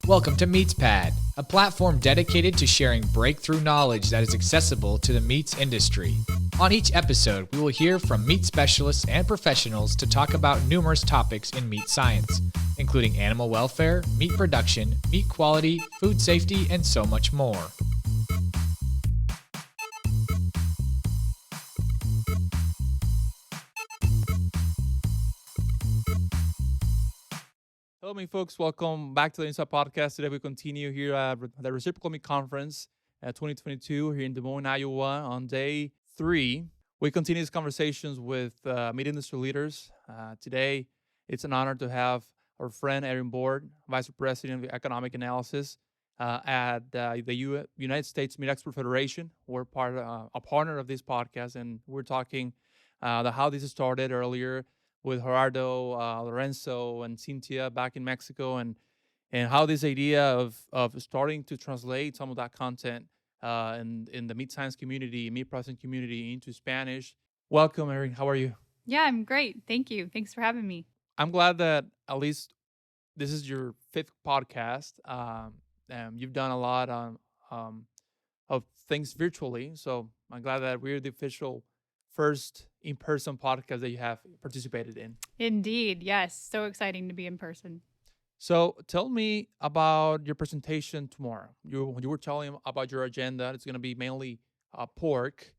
Welcome to MeatsPad, a platform dedicated to sharing breakthrough knowledge that is accessible to the meats industry. On each episode, we will hear from meat specialists and professionals to talk about numerous topics in meat science, including animal welfare, meat production, meat quality, food safety, and so much more. Hello, me folks. Welcome back to the Inside Podcast. Today we continue here at the Reciprocal Meat Conference 2022 here in Des Moines, Iowa. On day 3, we continue these conversations with meat industry leaders. Today, it's an honor to have our friend Erin Borror, Vice President of Economic Analysis at the United States Meat Export Federation. We're a partner of this podcast, and we're talking how this started earlier with Gerardo, Lorenzo, and Cynthia back in Mexico, and how this idea of starting to translate some of that content in the meat science community, meat processing community into Spanish. Welcome, Erin. How are you? Yeah, I'm great. Thank you. Thanks for having me. I'm glad that at least this is your 5th podcast. You've done a lot of things virtually, so I'm glad that we're the official first in-person podcast that you have participated in. Indeed. Yes. So exciting to be in person. So tell me about your presentation tomorrow. You were telling about your agenda. It's going to be mainly pork.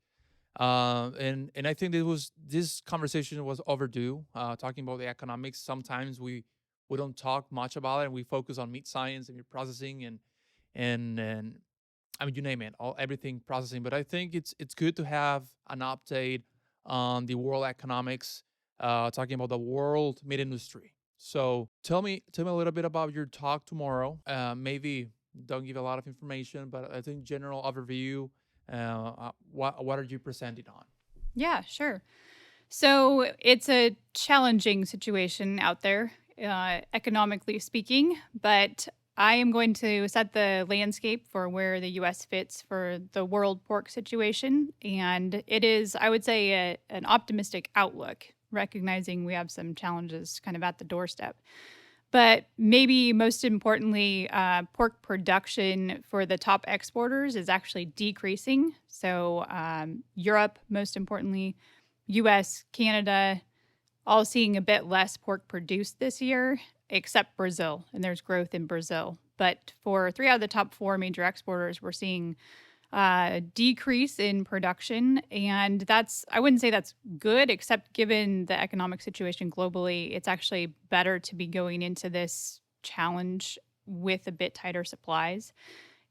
And I think this conversation was overdue, talking about the economics. Sometimes we don't talk much about it, and we focus on meat science and meat processing and I mean, you name it, everything processing. But I think it's good to have an update on the world economics, talking about the world meat industry. So tell me a little bit about your talk tomorrow. Maybe don't give a lot of information, but I think general overview. What are you presenting on? Yeah, sure. So it's a challenging situation out there, economically speaking, but I am going to set the landscape for where the U.S. fits for the world pork situation. And it is, I would say, an optimistic outlook, recognizing we have some challenges kind of at the doorstep. But maybe most importantly, pork production for the top exporters is actually decreasing. So Europe, most importantly, U.S., Canada, all seeing a bit less pork produced this year, except Brazil, and there's growth in Brazil. But for 3 out of the top 4 major exporters, we're seeing a decrease in production. And I wouldn't say that's good, except given the economic situation globally, it's actually better to be going into this challenge with a bit tighter supplies.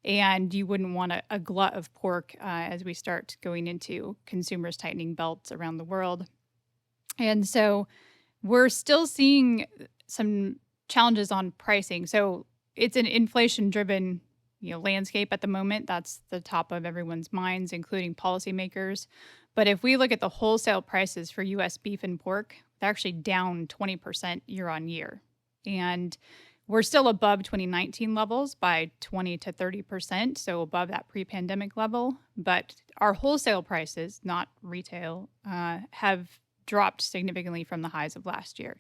And you wouldn't want a glut of pork as we start going into consumers tightening belts around the world. And so we're still seeing some challenges on pricing. So it's an inflation-driven, landscape at the moment. That's the top of everyone's minds, including policymakers. But if we look at the wholesale prices for U.S. beef and pork, they're actually down 20% year on year. And we're still above 2019 levels by 20 to 30%, so above that pre-pandemic level. But our wholesale prices, not retail, have dropped significantly from the highs of last year.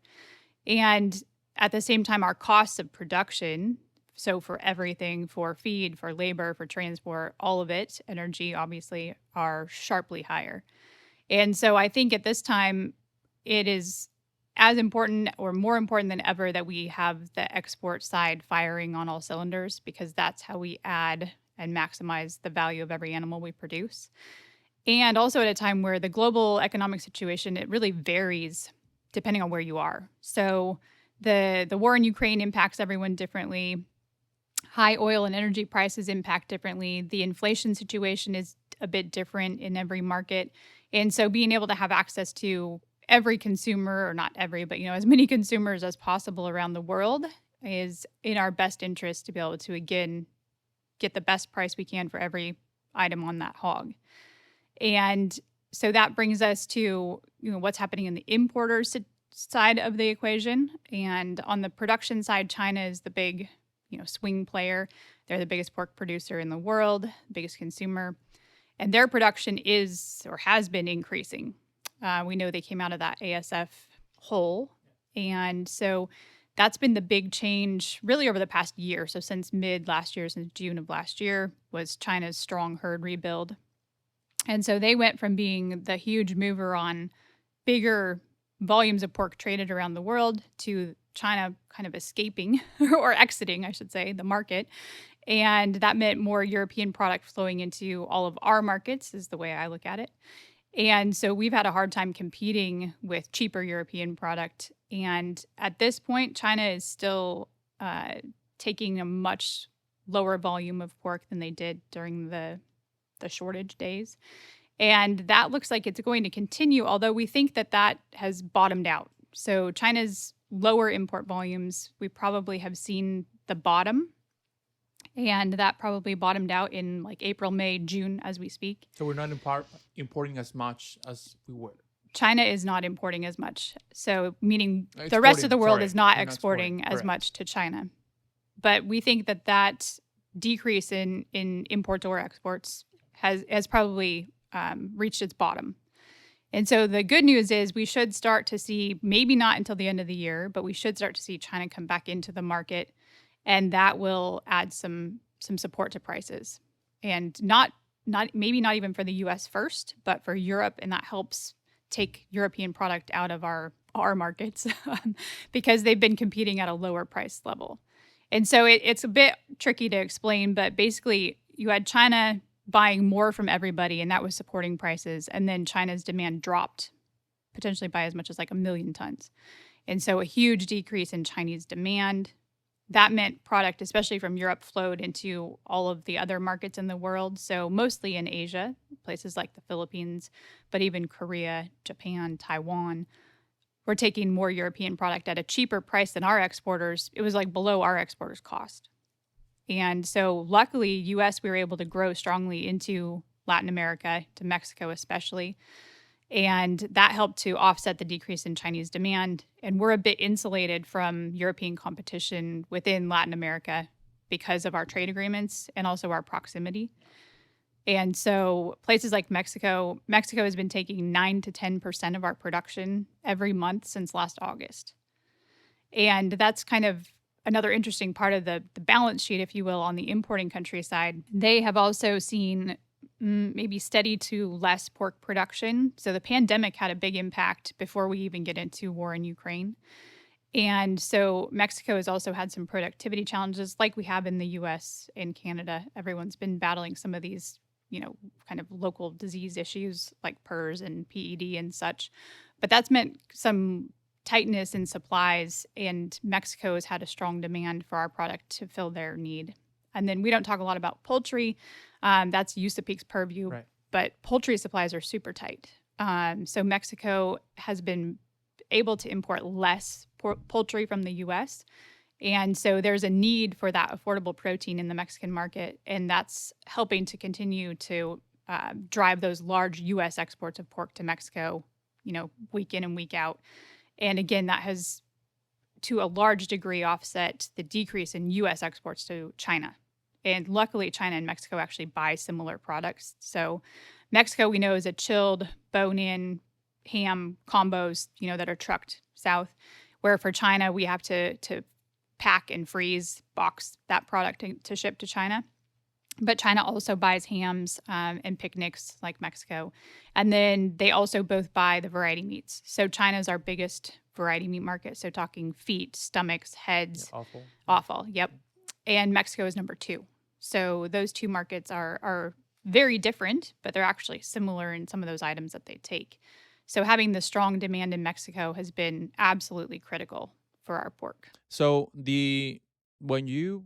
And at the same time, our costs of production, so for everything, for feed, for labor, for transport, all of it, energy, obviously, are sharply higher. And so I think at this time, it is as important or more important than ever that we have the export side firing on all cylinders, because that's how we add and maximize the value of every animal we produce. And also at a time where the global economic situation, it really varies depending on where you are. So the war in Ukraine impacts everyone differently. High oil and energy prices impact differently. The inflation situation is a bit different in every market. And so being able to have access to every consumer, or not every, but as many consumers as possible around the world is in our best interest to be able to, again, get the best price we can for every item on that hog. And so that brings us to what's happening in the importers side of the equation. And on the production side, China is the big swing player. They're the biggest pork producer in the world, biggest consumer. And their production is or has been increasing. We know they came out of that ASF hole. And so that's been the big change really over the past year. So since mid last year, since June of last year, was China's strong herd rebuild. And so they went from being the huge mover on bigger volumes of pork traded around the world to China kind of escaping or exiting, I should say, the market. And that meant more European product flowing into all of our markets, is the way I look at it. And so we've had a hard time competing with cheaper European product. And at this point, China is still taking a much lower volume of pork than they did during the shortage days. And that looks like it's going to continue, although we think that that has bottomed out. So China's lower import volumes, we probably have seen the bottom. And that probably bottomed out in like April, May, June as we speak. So we're not importing as much as we would. China is not importing as much. So meaning the rest of the world is not exporting as much to China. But we think that that decrease in imports or exports has probably reached its bottom. And so the good news is we should start to see, maybe not until the end of the year, but we should start to see China come back into the market. And that will add some support to prices. And not maybe not even for the US first, but for Europe. And that helps take European product out of our markets because they've been competing at a lower price level. And so it's a bit tricky to explain, but basically you had China buying more from everybody, and that was supporting prices. And then China's demand dropped potentially by as much as like 1 million tons. And so a huge decrease in Chinese demand. That meant product, especially from Europe, flowed into all of the other markets in the world. So mostly in Asia, places like the Philippines, but even Korea, Japan, Taiwan. We're taking more European product at a cheaper price than our exporters. It was like below our exporters' cost. And so luckily, US, we were able to grow strongly into Latin America, to Mexico especially. And that helped to offset the decrease in Chinese demand. And we're a bit insulated from European competition within Latin America because of our trade agreements and also our proximity. And so places like Mexico has been taking 9 to 10% of our production every month since last August. And that's kind of another interesting part of the balance sheet, if you will, on the importing country side. They have also seen maybe steady to less pork production. So the pandemic had a big impact before we even get into war in Ukraine. And so Mexico has also had some productivity challenges like we have in the US and Canada. Everyone's been battling some of these, kind of local disease issues like PRRS and PED and such. But that's meant some tightness in supplies, and Mexico has had a strong demand for our product to fill their need. And then we don't talk a lot about poultry. That's USAPEC's purview, right. But poultry supplies are super tight. So Mexico has been able to import less poultry from the U.S., and so there's a need for that affordable protein in the Mexican market, and that's helping to continue to drive those large U.S. exports of pork to Mexico, week in and week out. And again, that has, to a large degree, offset the decrease in U.S. exports to China. And luckily, China and Mexico actually buy similar products. So Mexico, we know, is a chilled, bone-in ham combos, that are trucked south, where for China, we have to pack and freeze, box that product to ship to China. But China also buys hams and picnics like Mexico. And then they also both buy the variety meats. So China's our biggest variety meat market. So talking feet, stomachs, heads. Yeah, offal. Yep. And Mexico is number 2. So those two markets are very different, but they're actually similar in some of those items that they take. So having the strong demand in Mexico has been absolutely critical for our pork. So when you're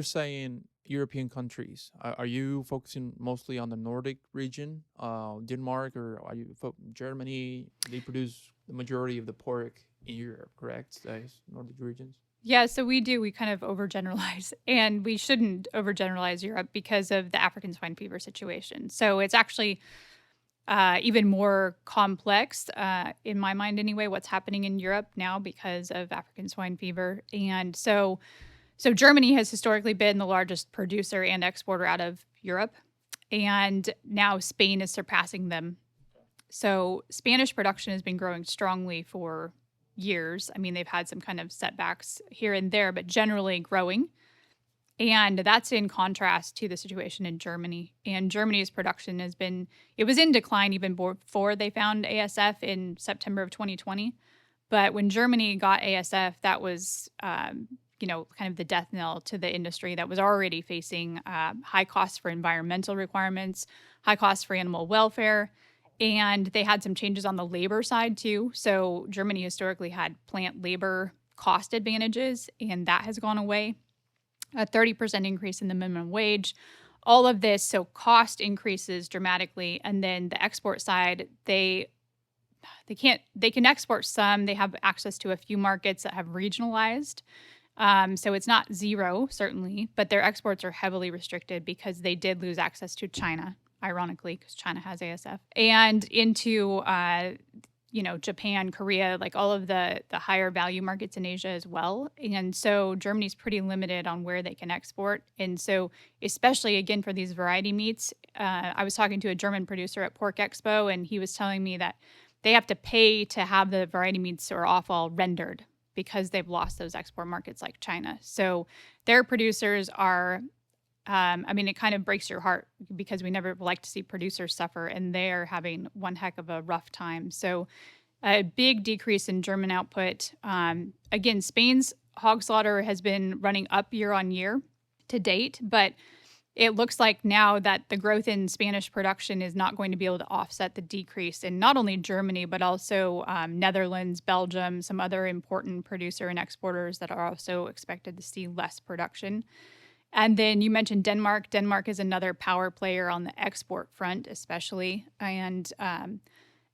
saying European countries, are you focusing mostly on the Nordic region, Denmark, or are you Germany? They produce the majority of the pork in Europe, correct? Those Nordic regions? Yeah, so we do. We kind of overgeneralize, and we shouldn't overgeneralize Europe because of the African swine fever situation. So it's actually even more complex, in my mind anyway, what's happening in Europe now because of African swine fever. And so Germany has historically been the largest producer and exporter out of Europe, and now Spain is surpassing them. So Spanish production has been growing strongly for, years. I mean, they've had some kind of setbacks here and there, but generally growing. And that's in contrast to the situation in Germany. And Germany's production it was in decline even before they found ASF in September of 2020. But when Germany got ASF, that was, kind of the death knell to the industry that was already facing high costs for environmental requirements, high costs for animal welfare. And they had some changes on the labor side too. So Germany historically had plant labor cost advantages, and that has gone away. A 30% increase in the minimum wage, all of this. So cost increases dramatically. And then the export side, they can export some. They have access to a few markets that have regionalized. So it's not zero, certainly, but their exports are heavily restricted because they did lose access to China, ironically, because China has ASF, and into Japan, Korea, like all of the higher value markets in Asia as well. And so Germany's pretty limited on where they can export. And so especially, again, for these variety meats, I was talking to a German producer at Pork Expo, and he was telling me that they have to pay to have the variety meats or offal rendered because they've lost those export markets like China. So their producers are, it kind of breaks your heart because we never like to see producers suffer, and they're having one heck of a rough time. So a big decrease in German output. Again, Spain's hog slaughter has been running up year on year to date, but it looks like now that the growth in Spanish production is not going to be able to offset the decrease in not only Germany, but also Netherlands, Belgium, some other important producer and exporters that are also expected to see less production. And then you mentioned Denmark. Denmark is another power player on the export front, especially. And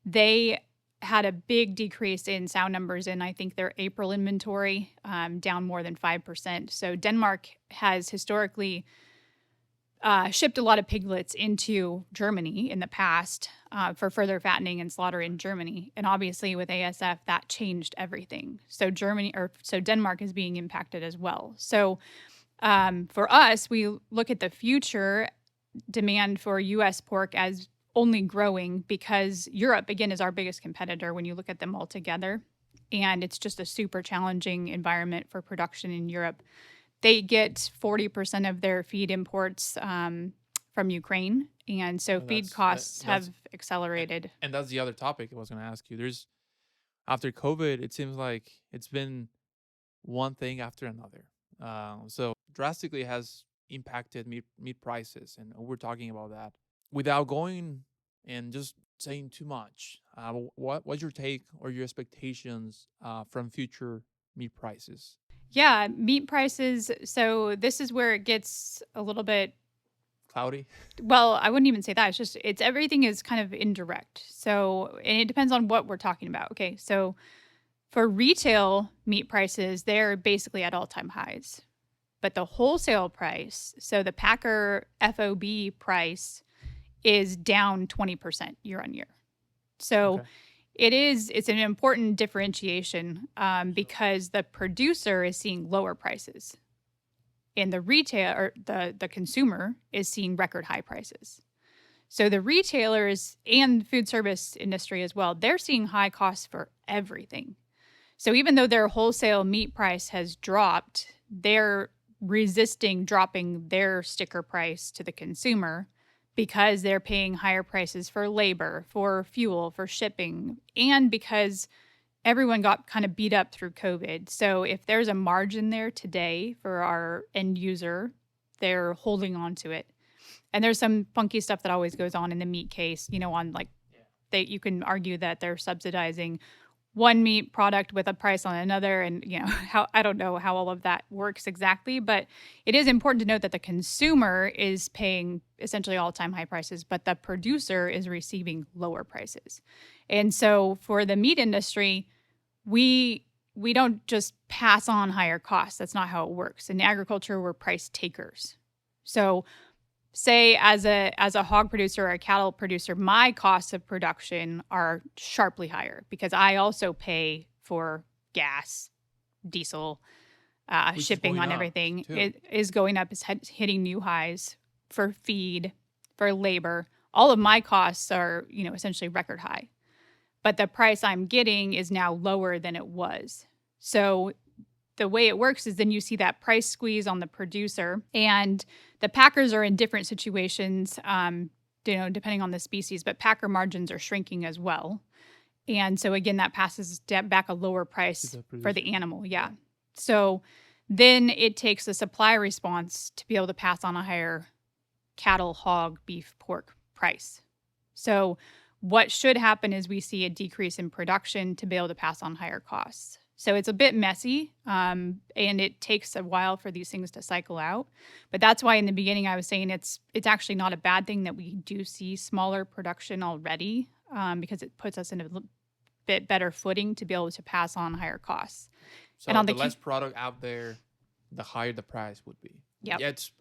they had a big decrease in sow numbers in, I think, their April inventory, down more than 5%. So Denmark has historically shipped a lot of piglets into Germany in the past for further fattening and slaughter in Germany. And obviously with ASF, that changed everything. So Denmark is being impacted as well. So for us, we look at the future demand for U.S. pork as only growing because Europe, again, is our biggest competitor when you look at them all together. And it's just a super challenging environment for production in Europe. They get 40% of their feed imports from Ukraine. And so feed costs have accelerated. And that's the other topic I was going to ask you. After COVID, it seems like it's been one thing after another. So drastically has impacted meat prices. And we're talking about that. Without going and just saying too much, what's your take or your expectations from future meat prices? Yeah, meat prices. So this is where it gets a little bit cloudy. Well, I wouldn't even say that. It's everything is kind of indirect. So, and it depends on what we're talking about. Okay. So for retail meat prices, they're basically at all-time highs. But the wholesale price, so the packer FOB price is down 20% year on year. So it's an important differentiation because the producer is seeing lower prices and the retail or the consumer is seeing record high prices. So the retailers and food service industry as well, they're seeing high costs for everything. So even though their wholesale meat price has dropped, they're resisting dropping their sticker price to the consumer because they're paying higher prices for labor, for fuel, for shipping, and because everyone got kind of beat up through COVID. So if there's a margin there today for our end user, they're holding on to it. And there's some funky stuff that always goes on in the meat case, you can argue that they're subsidizing one meat product with a price on another. And, I don't know how all of that works exactly, but it is important to note that the consumer is paying essentially all-time high prices, but the producer is receiving lower prices. And so for the meat industry, we don't just pass on higher costs. That's not how it works. In agriculture, we're price takers. So say as a hog producer or a cattle producer, my costs of production are sharply higher because I also pay for gas, diesel, shipping on everything. It is going up, it's hitting new highs for feed, for labor. All of my costs are, essentially record high. but the price I'm getting is now lower than it was. So the way it works is then you see that price squeeze on the producer, and the packers are in different situations, depending on the species, but packer margins are shrinking as well. And so again, that passes back a lower price for the animal. Yeah. So then it takes a supply response to be able to pass on a higher cattle, hog, beef, pork price. So what should happen is we see a decrease in production to be able to pass on higher costs. So it's a bit messy, and it takes a while for these things to cycle out. But that's why in the beginning I was saying it's actually not a bad thing that we do see smaller production already, because it puts us in a bit better footing to be able to pass on higher costs. So and on the less product out there, the higher the price would be. Yep. Yeah, it's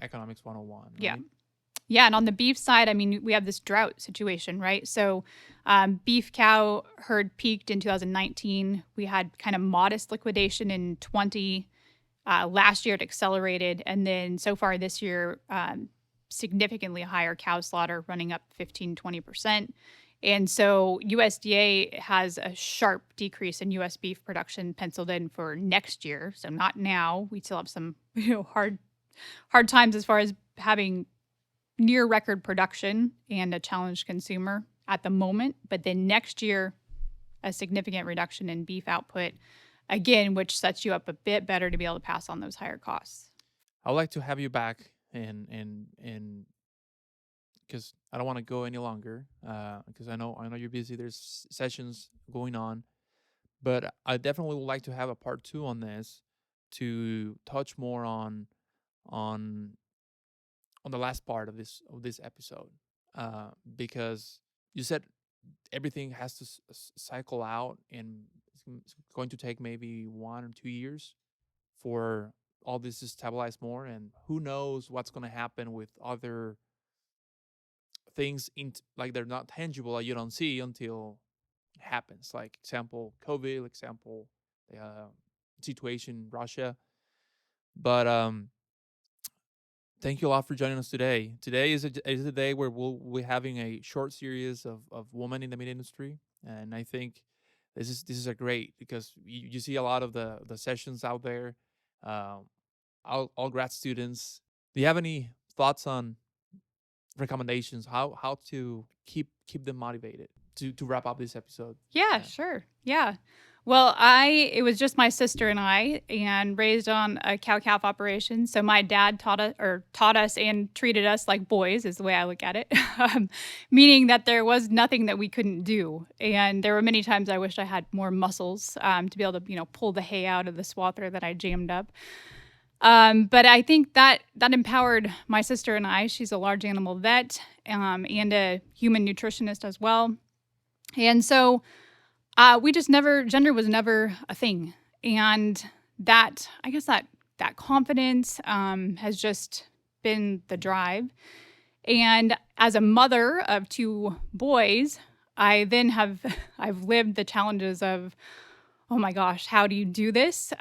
economics 101. Right? Yeah. Yeah, and on the beef side, I mean, we have this drought situation, right? So beef cow herd peaked in 2019. We had kind of modest liquidation in 20. Last year, it accelerated. And then so far this year, significantly higher cow slaughter, running up 15, 20%. And so USDA has a sharp decrease in U.S. beef production penciled in for next year. So not now. We still have some hard times as far as having near record production and a challenged consumer at the moment. But then next year, a significant reduction in beef output, again, which sets you up a bit better to be able to pass on those higher costs. I'd like to have you back and because I don't want to go any longer, because I know you're busy. There's sessions going on, but I definitely would like to have a part 2 on this to touch more on the last part of this episode, because you said everything has to cycle out, and it's going to take maybe 1 or 2 years for all this to stabilize more, and who knows what's going to happen with other things like they're not tangible, like you don't see until it happens. Like example, COVID, example, situation in Russia. But thank you a lot for joining us today. Today is a day where we're having a short series of women in the meat industry, and I think this is a great, because you see a lot of the sessions out there, all grad students. Do you have any thoughts on recommendations how to keep them motivated to wrap up this episode? Yeah, sure. Yeah. Well, it was just my sister and I, and raised on a cow-calf operation. So my dad taught us and treated us like boys, is the way I look at it. Meaning that there was nothing that we couldn't do. And there were many times I wished I had more muscles to be able to, pull the hay out of the swather that I jammed up. But I think that empowered my sister and I. She's a large animal vet, and a human nutritionist as well. And so we just gender was never a thing. And that confidence has just been the drive. And as a mother of 2 boys, I've lived the challenges of, oh my gosh, how do you do this?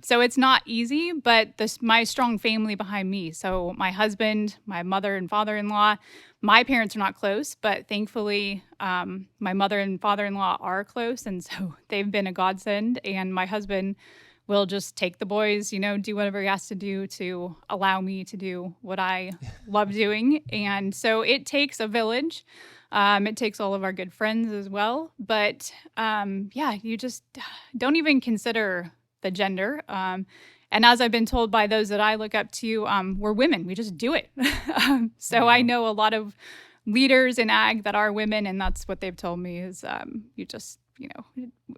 So it's not easy, but my strong family behind me. So my husband, my mother and father-in-law, my parents are not close, but thankfully my mother and father-in-law are close. And so they've been a godsend. And my husband will just take the boys, do whatever he has to do to allow me to do what I love doing. And so it takes a village. It takes all of our good friends as well. But you just don't even consider the gender. And as I've been told by those that I look up to, we're women. We just do it. So I know a lot of leaders in ag that are women, and that's what they've told me is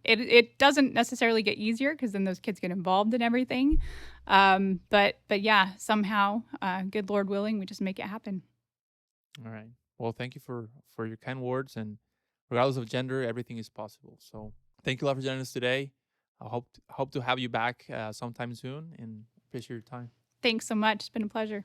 it doesn't necessarily get easier, because then those kids get involved in everything. But yeah, somehow, good Lord willing, we just make it happen. All right. Well, thank you for your kind words, and regardless of gender, everything is possible. So thank you a lot for joining us today. I hope to have you back sometime soon, and appreciate your time. Thanks so much. It's been a pleasure.